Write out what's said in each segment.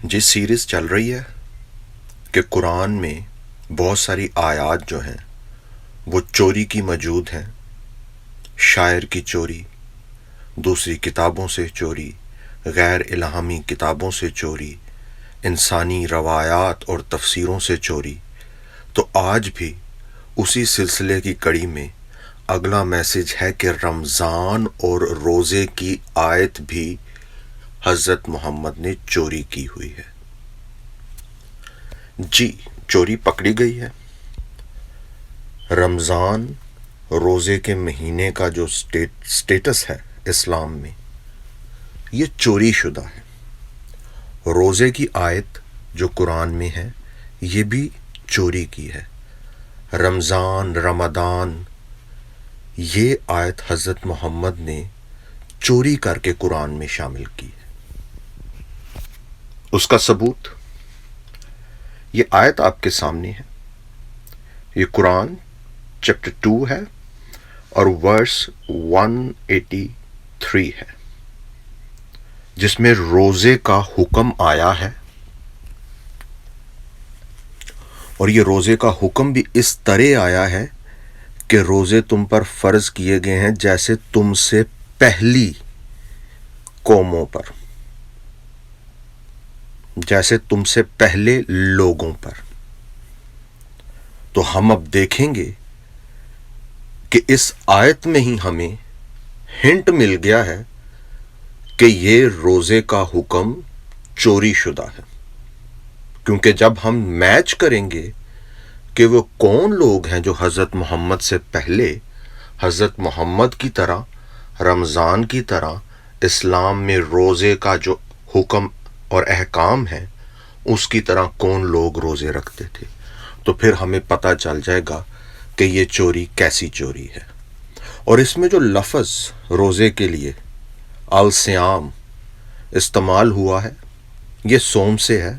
جس سیریز چل رہی ہے کہ قرآن میں بہت ساری آیات جو ہیں وہ چوری کی موجود ہیں، شاعر کی چوری، دوسری کتابوں سے چوری، غیر الہامی کتابوں سے چوری، انسانی روایات اور تفسیروں سے چوری، تو آج بھی اسی سلسلے کی کڑی میں اگلا میسج ہے کہ رمضان اور روزے کی آیت بھی حضرت محمد نے چوری کی ہوئی ہے۔ جی، چوری پکڑی گئی ہے۔ رمضان روزے کے مہینے کا جو سٹیٹس ہے اسلام میں، یہ چوری شدہ ہے۔ روزے کی آیت جو قرآن میں ہے یہ بھی چوری کی ہے۔ رمضان یہ آیت حضرت محمد نے چوری کر کے قرآن میں شامل کی ہے۔ اس کا ثبوت یہ آیت آپ کے سامنے ہے۔ یہ قرآن چیپٹر 2 ہے اور ورس 183 ہے، جس میں روزے کا حکم آیا ہے، اور یہ روزے کا حکم بھی اس طرح آیا ہے کہ روزے تم پر فرض کیے گئے ہیں جیسے تم سے پہلی قوموں پر، جیسے تم سے پہلے لوگوں پر۔ تو ہم اب دیکھیں گے کہ اس آیت میں ہی ہمیں ہنٹ مل گیا ہے کہ یہ روزے کا حکم چوری شدہ ہے، کیونکہ جب ہم میچ کریں گے کہ وہ کون لوگ ہیں جو حضرت محمد سے پہلے حضرت محمد کی طرح، رمضان کی طرح اسلام میں روزے کا جو حکم اور احکام ہے اس کی طرح کون لوگ روزے رکھتے تھے، تو پھر ہمیں پتہ چل جائے گا کہ یہ چوری کیسی چوری ہے۔ اور اس میں جو لفظ روزے کے لیے الصیام استعمال ہوا ہے یہ صوم سے ہے،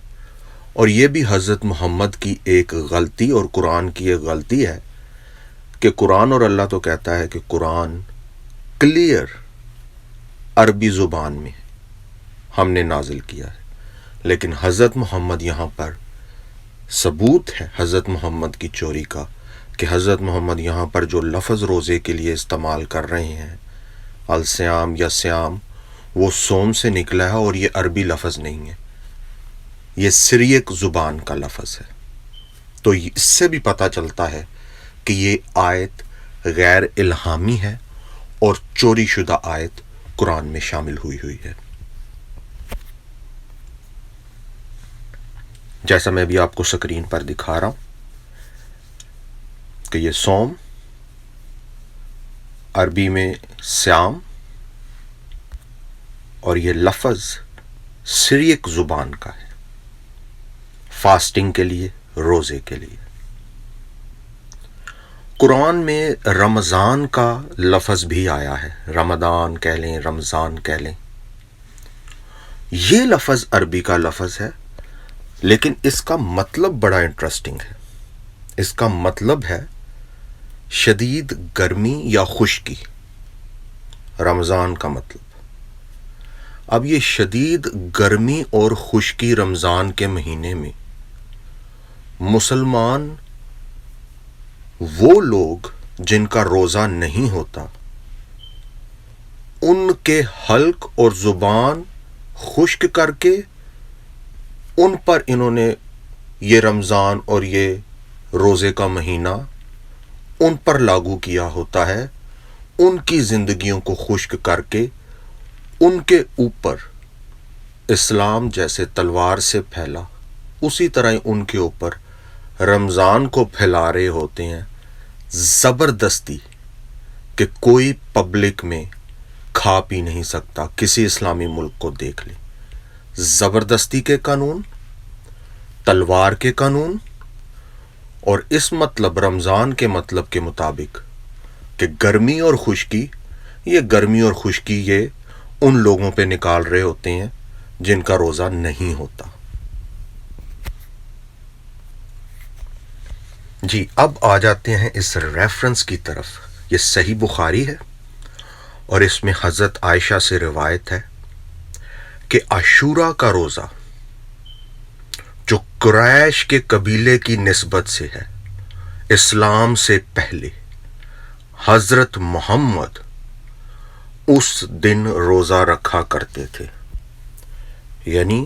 اور یہ بھی حضرت محمد کی ایک غلطی اور قرآن کی ایک غلطی ہے کہ قرآن، اور اللہ تو کہتا ہے کہ قرآن کلیئر عربی زبان میں ہم نے نازل کیا ہے، لیکن حضرت محمد یہاں پر ثبوت ہے حضرت محمد کی چوری کا کہ حضرت محمد یہاں پر جو لفظ روزے کے لیے استعمال کر رہے ہیں الصیام یا سیام، وہ صوم سے نکلا ہے، اور یہ عربی لفظ نہیں ہے، یہ سریک زبان کا لفظ ہے۔ تو اس سے بھی پتہ چلتا ہے کہ یہ آیت غیر الہامی ہے اور چوری شدہ آیت قرآن میں شامل ہوئی ہے۔ جیسا میں بھی آپ کو سکرین پر دکھا رہا ہوں کہ یہ صوم عربی میں سیام، اور یہ لفظ سریک زبان کا ہے، فاسٹنگ کے لیے، روزے کے لیے۔ قرآن میں رمضان کا لفظ بھی آیا ہے، رمضان کہہ لیں، رمضان کہہ لیں، یہ لفظ عربی کا لفظ ہے، لیکن اس کا مطلب بڑا انٹرسٹنگ ہے۔ اس کا مطلب ہے شدید گرمی یا خشکی، رمضان کا مطلب۔ اب یہ شدید گرمی اور خشکی رمضان کے مہینے میں مسلمان وہ لوگ جن کا روزہ نہیں ہوتا، ان کے حلق اور زبان خشک کر کے ان پر انہوں نے یہ رمضان اور یہ روزے کا مہینہ ان پر لاگو کیا ہوتا ہے، ان کی زندگیوں کو خشک کر کے ان کے اوپر اسلام جیسے تلوار سے پھیلا اسی طرح ان کے اوپر رمضان کو پھیلا رہے ہوتے ہیں زبردستی، کہ کوئی پبلک میں کھا پی نہیں سکتا۔ کسی اسلامی ملک کو دیکھ لیں، زبردستی کے قانون، تلوار کے قانون، اور اس مطلب رمضان کے مطلب کے مطابق کہ گرمی اور خشکی، یہ گرمی اور خشکی یہ ان لوگوں پہ نکال رہے ہوتے ہیں جن کا روزہ نہیں ہوتا۔ جی، اب آ جاتے ہیں اس ریفرنس کی طرف۔ یہ صحیح بخاری ہے، اور اس میں حضرت عائشہ سے روایت ہے کہ عاشورہ کا روزہ جو قریش کے قبیلے کی نسبت سے ہے، اسلام سے پہلے حضرت محمد اس دن روزہ رکھا کرتے تھے. یعنی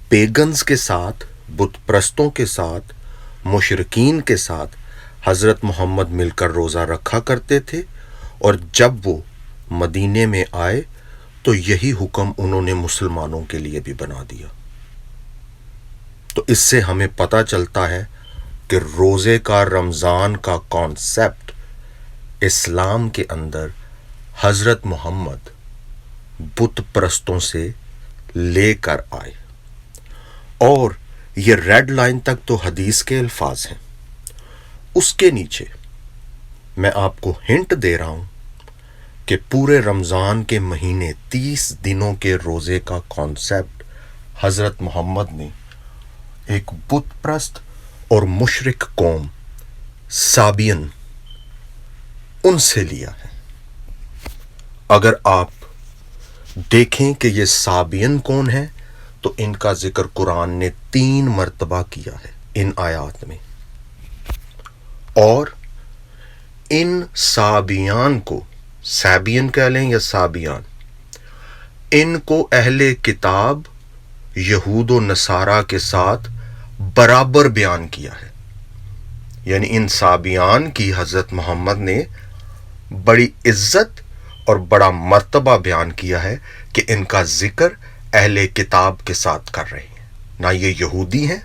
پیگنز کے ساتھ، بت پرستوں کے ساتھ، مشرکین کے ساتھ حضرت محمد مل کر روزہ رکھا کرتے تھے، اور جب وہ مدینے میں آئے تو یہی حکم انہوں نے مسلمانوں کے لیے بھی بنا دیا. تو اس سے ہمیں پتہ چلتا ہے کہ روزے کا، رمضان کا کانسیپٹ اسلام کے اندر حضرت محمد بت پرستوں سے لے کر آئے. اور یہ ریڈ لائن تک تو حدیث کے الفاظ ہیں. اس کے نیچے میں آپ کو ہنٹ دے رہا ہوں کہ پورے رمضان کے مہینے 30 دنوں کے روزے کا کانسیپٹ حضرت محمد نے ایک بت پرست اور مشرک قوم سابین ان سے لیا ہے. اگر آپ دیکھیں کہ یہ سابین کون ہیں تو ان کا ذکر قرآن نے 3 مرتبہ کیا ہے ان آیات میں. اور ان سابیان کو، سابین کہہ لیں یا سابیان، ان کو اہل کتاب یہود و نصارہ کے ساتھ برابر بیان کیا ہے. یعنی ان سابیان کی حضرت محمد نے بڑی عزت اور بڑا مرتبہ بیان کیا ہے کہ ان کا ذکر اہل کتاب کے ساتھ کر رہے ہیں. نہ یہ یہودی ہیں،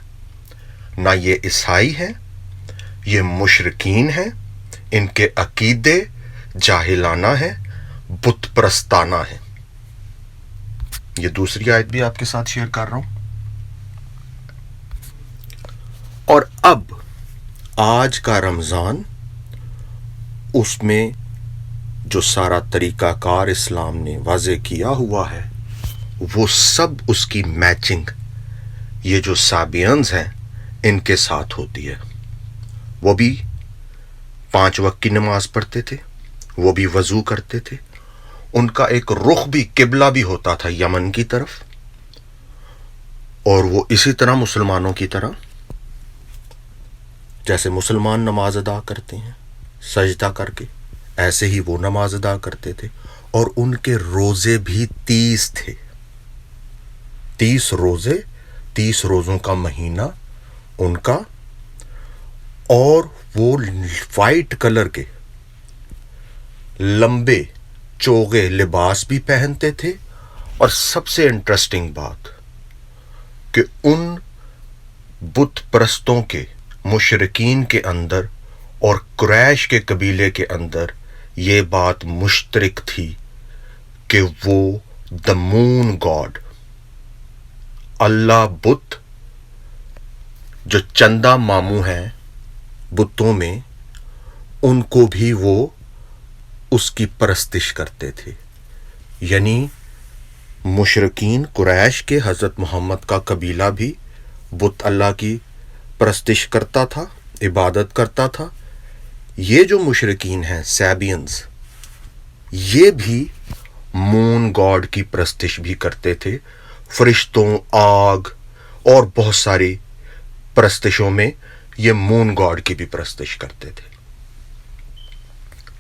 نہ یہ عیسائی ہیں، یہ مشرکین ہیں. ان کے عقیدے جاہلانہ ہیں، بت پرستانہ ہیں. یہ دوسری آیت بھی آپ کے ساتھ شیئر کر رہا ہوں. اور اب آج کا رمضان، اس میں جو سارا طریقہ کار اسلام نے واضح کیا ہوا ہے، وہ سب اس کی میچنگ یہ جو سابینز ہیں ان کے ساتھ ہوتی ہے. وہ بھی 5 وقت کی نماز پڑھتے تھے، وہ بھی وضو کرتے تھے، ان کا ایک رخ بھی، قبلہ بھی ہوتا تھا یمن کی طرف. اور وہ اسی طرح مسلمانوں کی طرح، جیسے مسلمان نماز ادا کرتے ہیں سجدہ کر کے، ایسے ہی وہ نماز ادا کرتے تھے. اور ان کے روزے بھی 30 تھے. 30 روزے، 30 روزوں کا مہینہ ان کا. اور وہ وائٹ کلر کے لمبے چوغے لباس بھی پہنتے تھے. اور سب سے انٹرسٹنگ بات کہ ان بت پرستوں کے، مشرکین کے اندر اور قریش کے قبیلے کے اندر یہ بات مشترک تھی کہ وہ دا مون گاڈ، اللہ بت، جو چندہ ماموں ہیں بتوں میں، ان کو بھی وہ اس کی پرستش کرتے تھے. یعنی مشرکین قریش کے، حضرت محمد کا قبیلہ بھی بت اللہ کی پرستش کرتا تھا، عبادت کرتا تھا. یہ جو مشرکین ہیں سیبینز، یہ بھی مون گاڈ کی پرستش بھی کرتے تھے. فرشتوں، آگ اور بہت ساری پرستشوں میں یہ مون گاڈ کی بھی پرستش کرتے تھے.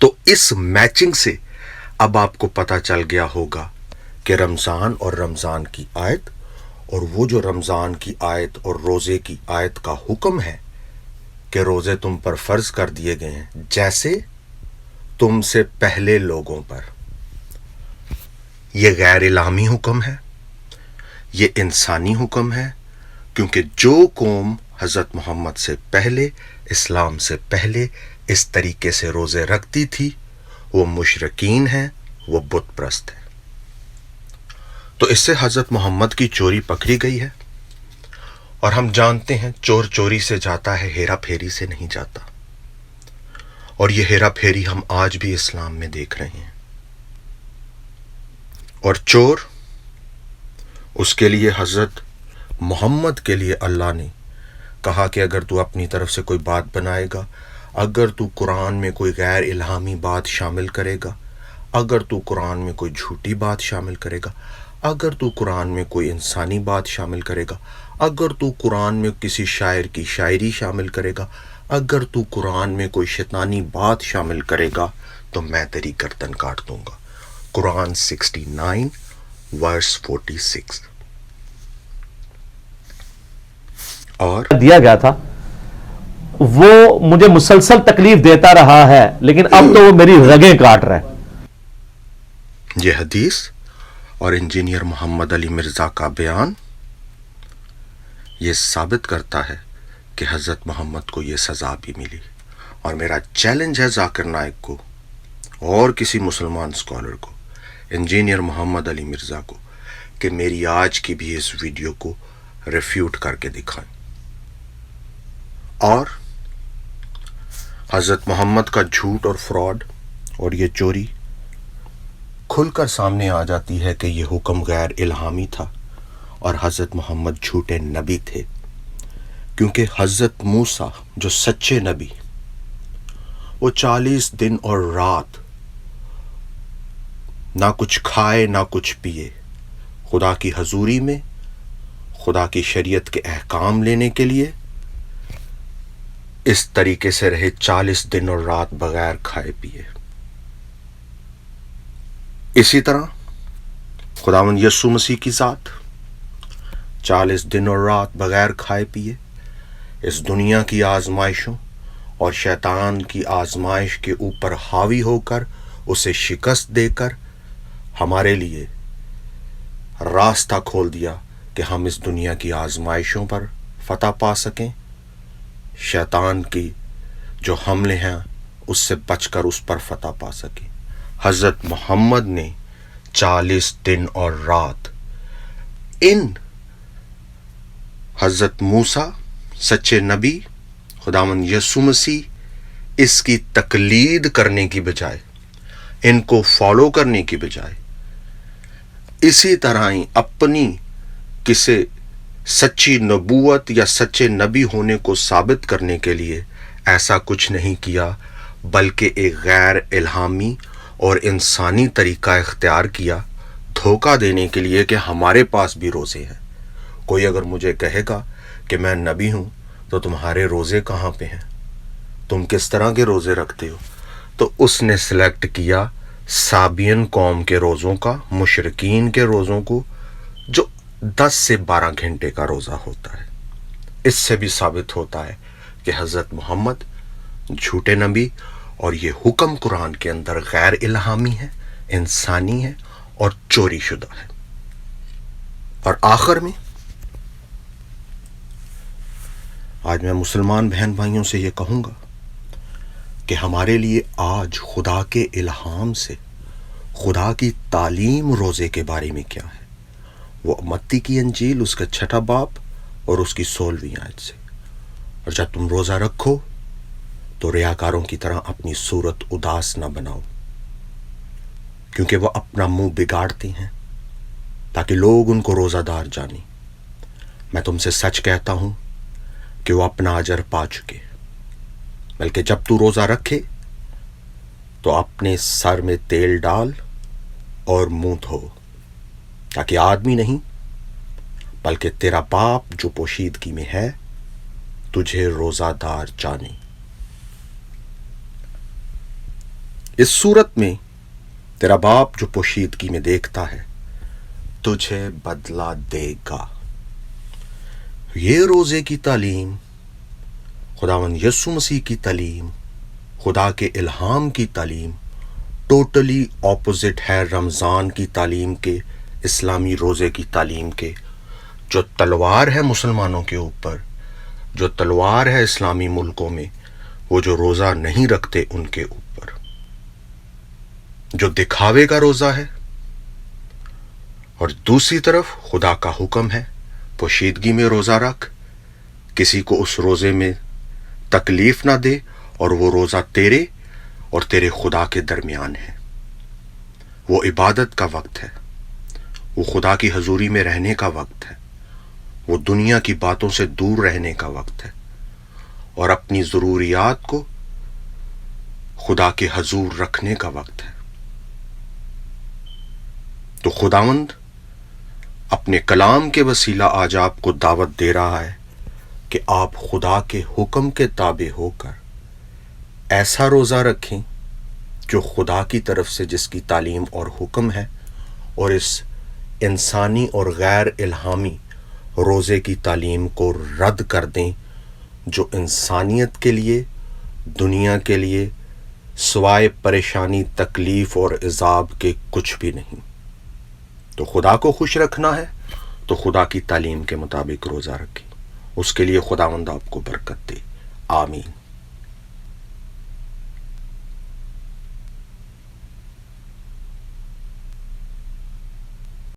تو اس میچنگ سے اب آپ کو پتہ چل گیا ہوگا کہ رمضان اور رمضان کی آیت، اور وہ جو رمضان کی آیت اور روزے کی آیت کا حکم ہے کہ روزے تم پر فرض کر دیے گئے ہیں جیسے تم سے پہلے لوگوں پر. یہ غیر الہامی حکم ہے، یہ انسانی حکم ہے. کیونکہ جو قوم حضرت محمد سے پہلے، اسلام سے پہلے اس طریقے سے روزے رکھتی تھی، وہ مشرکین ہیں، وہ بت پرست ہیں. تو اس سے حضرت محمد کی چوری پکڑی گئی ہے. اور ہم جانتے ہیں چور چوری سے جاتا ہے، ہیرا پھیری سے نہیں جاتا. اور یہ ہیرا پھیری ہم آج بھی اسلام میں دیکھ رہے ہیں. اور چور، اس کے لیے حضرت محمد کے لیے اللہ نے کہا کہ اگر تو اپنی طرف سے کوئی بات بنائے گا، اگر تو قرآن میں کوئی غیر الہامی بات شامل کرے گا، اگر تو قرآن میں کوئی جھوٹی بات شامل کرے گا، اگر تو قرآن میں کوئی انسانی بات شامل کرے گا، اگر تو قرآن میں کسی شاعر کی شاعری شامل کرے گا، اگر تو قرآن میں کوئی شیطانی بات شامل کرے گا تو میں تیری گردن کاٹ دوں گا۔ قرآن 69 ورس 46۔ اور دیا گیا تھا وہ مجھے مسلسل تکلیف دیتا رہا ہے، لیکن اب تو وہ میری رگیں کاٹ رہا ہے۔ یہ حدیث اور انجینئر محمد علی مرزا کا بیان یہ ثابت کرتا ہے کہ حضرت محمد کو یہ سزا بھی ملی۔ اور میرا چیلنج ہے ذاکر نائک کو اور کسی مسلمان اسکالر کو، انجینئر محمد علی مرزا کو، کہ میری آج کی بھی اس ویڈیو کو ریفیوٹ کر کے دکھائیں۔ اور حضرت محمد کا جھوٹ اور فراڈ اور یہ چوری کھل کر سامنے آ جاتی ہے کہ یہ حکم غیر الہامی تھا اور حضرت محمد جھوٹے نبی تھے، کیونکہ حضرت موسیٰ جو سچے نبی، وہ 40 دن اور رات نہ کچھ کھائے نہ کچھ پیے، خدا کی حضوری میں خدا کی شریعت کے احکام لینے کے لیے اس طریقے سے رہے 40 دن اور رات بغیر کھائے پیے۔ اسی طرح خداوند یسوع مسیح کی ذات 40 دن اور رات بغیر کھائے پیے اس دنیا کی آزمائشوں اور شیطان کی آزمائش کے اوپر حاوی ہو کر اسے شکست دے کر ہمارے لیے راستہ کھول دیا کہ ہم اس دنیا کی آزمائشوں پر فتح پا سکیں، شیطان کی جو حملے ہیں اس سے بچ کر اس پر فتح پا سکیں۔ حضرت محمد نے 40 دن اور رات ان حضرت موسیٰ سچے نبی، خداوند یسوع مسیح اس کی تقلید کرنے کی بجائے، ان کو فالو کرنے کی بجائے، اسی طرح ہی اپنی کسی سچی نبوت یا سچے نبی ہونے کو ثابت کرنے کے لیے ایسا کچھ نہیں کیا، بلکہ ایک غیر الہامی اور انسانی طریقہ اختیار کیا دھوکہ دینے کے لیے کہ ہمارے پاس بھی روزے ہیں۔ کوئی اگر مجھے کہے گا کہ میں نبی ہوں تو تمہارے روزے کہاں پہ ہیں، تم کس طرح کے روزے رکھتے ہو، تو اس نے سلیکٹ کیا سابین قوم کے روزوں کا، مشرکین کے روزوں کو، جو 10 سے 12 گھنٹے کا روزہ ہوتا ہے۔ اس سے بھی ثابت ہوتا ہے کہ حضرت محمد جھوٹے نبی اور یہ حکم قرآن کے اندر غیر الہامی ہے، انسانی ہے اور چوری شدہ ہے۔ اور آخر میں آج میں مسلمان بہن بھائیوں سے یہ کہوں گا کہ ہمارے لیے آج خدا کے الہام سے خدا کی تعلیم روزے کے بارے میں کیا ہے، وہ متی کی انجیل اس کا 6 باب اور اس کی 16ویں آیت سے۔ اور جب تم روزہ رکھو تو ریاکاروں کی طرح اپنی صورت اداس نہ بناؤ، کیونکہ وہ اپنا منہ بگاڑتے ہیں تاکہ لوگ ان کو روزہ دار جانیں۔ میں تم سے سچ کہتا ہوں کہ وہ اپنا اجر پا چکے۔ بلکہ جب تو روزہ رکھے تو اپنے سر میں تیل ڈال اور منہ دھو، تاکہ آدمی نہیں بلکہ تیرا باپ جو پوشیدگی میں ہے تجھے روزہ دار جانے۔ اس صورت میں تیرا باپ جو پوشیدگی میں دیکھتا ہے تجھے بدلہ دے گا۔ یہ روزے کی تعلیم، خداوند یسوع مسیح کی تعلیم، خدا کے الہام کی تعلیم ٹوٹلی اپوزٹ ہے رمضان کی تعلیم کے، اسلامی روزے کی تعلیم کے۔ جو تلوار ہے مسلمانوں کے اوپر، جو تلوار ہے اسلامی ملکوں میں، وہ جو روزہ نہیں رکھتے ان کے اوپر، جو دکھاوے کا روزہ ہے۔ اور دوسری طرف خدا کا حکم ہے پوشیدگی میں روزہ رکھ، کسی کو اس روزے میں تکلیف نہ دے، اور وہ روزہ تیرے اور تیرے خدا کے درمیان ہے۔ وہ عبادت کا وقت ہے، وہ خدا کی حضوری میں رہنے کا وقت ہے، وہ دنیا کی باتوں سے دور رہنے کا وقت ہے، اور اپنی ضروریات کو خدا کے حضور رکھنے کا وقت ہے۔ تو خداوند اپنے کلام کے وسیلہ آج آپ کو دعوت دے رہا ہے کہ آپ خدا کے حکم کے تابع ہو کر ایسا روزہ رکھیں جو خدا کی طرف سے جس کی تعلیم اور حکم ہے، اور اس انسانی اور غیر الہامی روزے کی تعلیم کو رد کر دیں جو انسانیت کے لیے، دنیا کے لیے سوائے پریشانی، تکلیف اور عذاب کے کچھ بھی نہیں۔ تو خدا کو خوش رکھنا ہے تو خدا کی تعلیم کے مطابق روزہ رکھیں، اس کے لیے خداوند آپ کو برکت دے، آمین۔